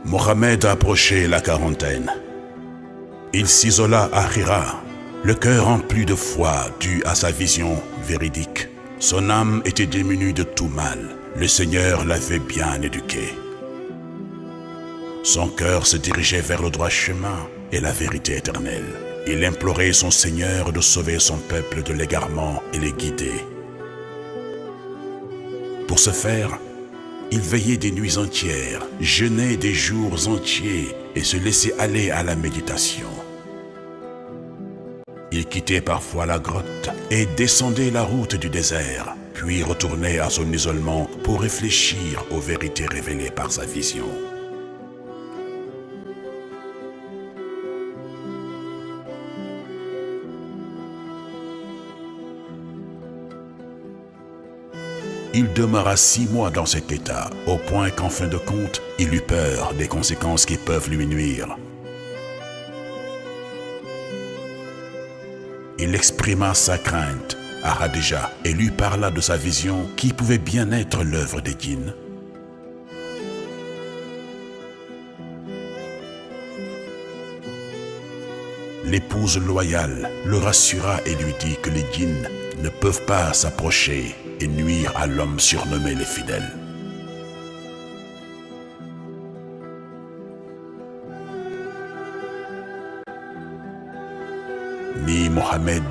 Mohammed approchait la quarantaine. Il s'isola à Hira, le cœur rempli de foi dû à sa vision véridique. Son âme était démunie de tout mal. Le Seigneur l'avait bien éduqué. Son cœur se dirigeait vers le droit chemin et la vérité éternelle. Il implorait son Seigneur de sauver son peuple de l'égarement et les guider. Pour ce faire, il veillait des nuits entières, jeûnait des jours entiers et se laissait aller à la méditation. Il quittait parfois la grotte et descendait la route du désert, puis retournait à son isolement pour réfléchir aux vérités révélées par sa vision. Il demeura 6 mois dans cet état, au point qu'en fin de compte, il eut peur des conséquences qui peuvent lui nuire. Il exprima sa crainte à Khadija et lui parla de sa vision qui pouvait bien être l'œuvre des djinns. L'épouse loyale le rassura et lui dit que les djinns ne peuvent pas s'approcher et nuire à l'homme surnommé les fidèles. Ni Mohammed,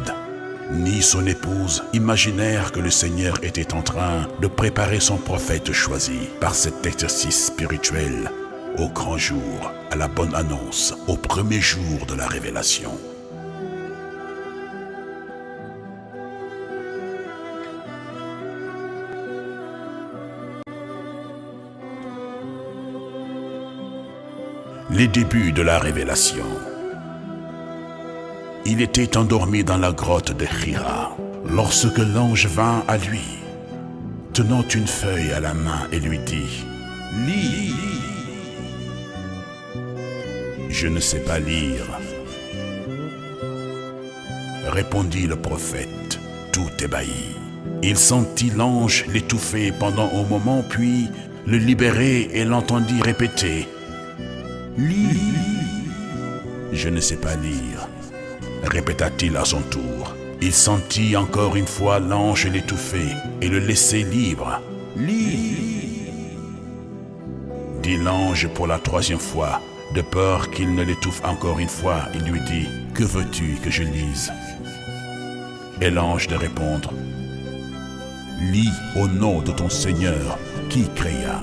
ni son épouse imaginèrent que le Seigneur était en train de préparer son prophète choisi par cet exercice spirituel au grand jour, à la bonne annonce, au premier jour de la révélation. Les débuts de la révélation. Il était endormi dans la grotte de Hira lorsque l'ange vint à lui, tenant une feuille à la main et lui dit « Lis !» « Je ne sais pas lire, » répondit le prophète, tout ébahi. Il sentit l'ange l'étouffer pendant un moment, puis le libérer et l'entendit répéter « Lis !»« Je ne sais pas lire, » répéta-t-il à son tour. Il sentit encore une fois l'ange l'étouffer et le laisser libre. « Lis !» dit l'ange pour la 3e fois. De peur qu'il ne l'étouffe encore une fois, il lui dit « Que veux-tu que je lise ?» Et l'ange de répondre « Lis au nom de ton Seigneur qui créa.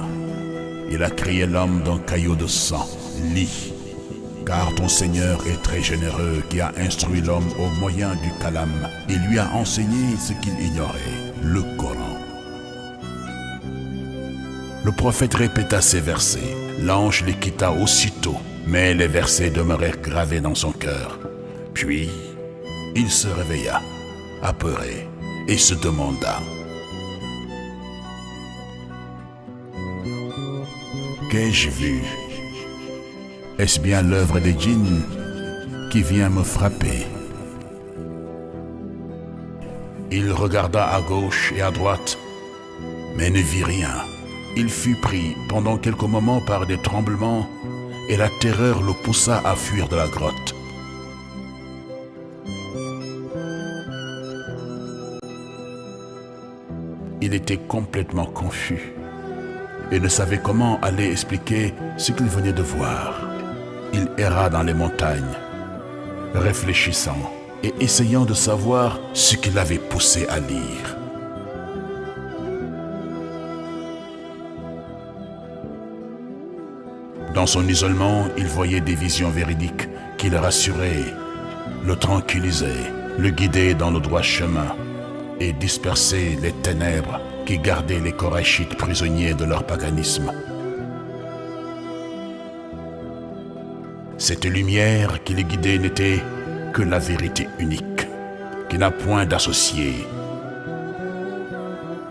Il a créé l'homme d'un caillot de sang. Lis, car ton Seigneur est très généreux qui a instruit l'homme au moyen du kalam et lui a enseigné ce qu'il ignorait, le Coran. » Le prophète répéta ces versets. L'ange les quitta aussitôt, mais les versets demeurèrent gravés dans son cœur. Puis, il se réveilla, apeuré, et se demanda « Qu'ai-je vu? Est-ce bien l'œuvre des djinns qui vient me frapper ?» Il regarda à gauche et à droite, mais ne vit rien. Il fut pris pendant quelques moments par des tremblements et la terreur le poussa à fuir de la grotte. Il était complètement confus et ne savait comment aller expliquer ce qu'il venait de voir. Il erra dans les montagnes, réfléchissant et essayant de savoir ce qui l'avait poussé à lire. Dans son isolement, il voyait des visions véridiques qui le rassuraient, le tranquillisaient, le guidaient dans le droit chemin et dispersaient les ténèbres qui gardaient les Korachites prisonniers de leur paganisme. Cette lumière qui les guidait n'était que la vérité unique, qui n'a point d'associé,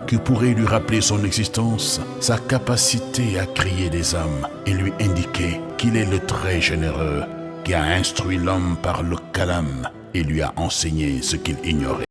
qui pourrait lui rappeler son existence, sa capacité à créer des hommes et lui indiquer qu'il est le très généreux qui a instruit l'homme par le kalam et lui a enseigné ce qu'il ignorait.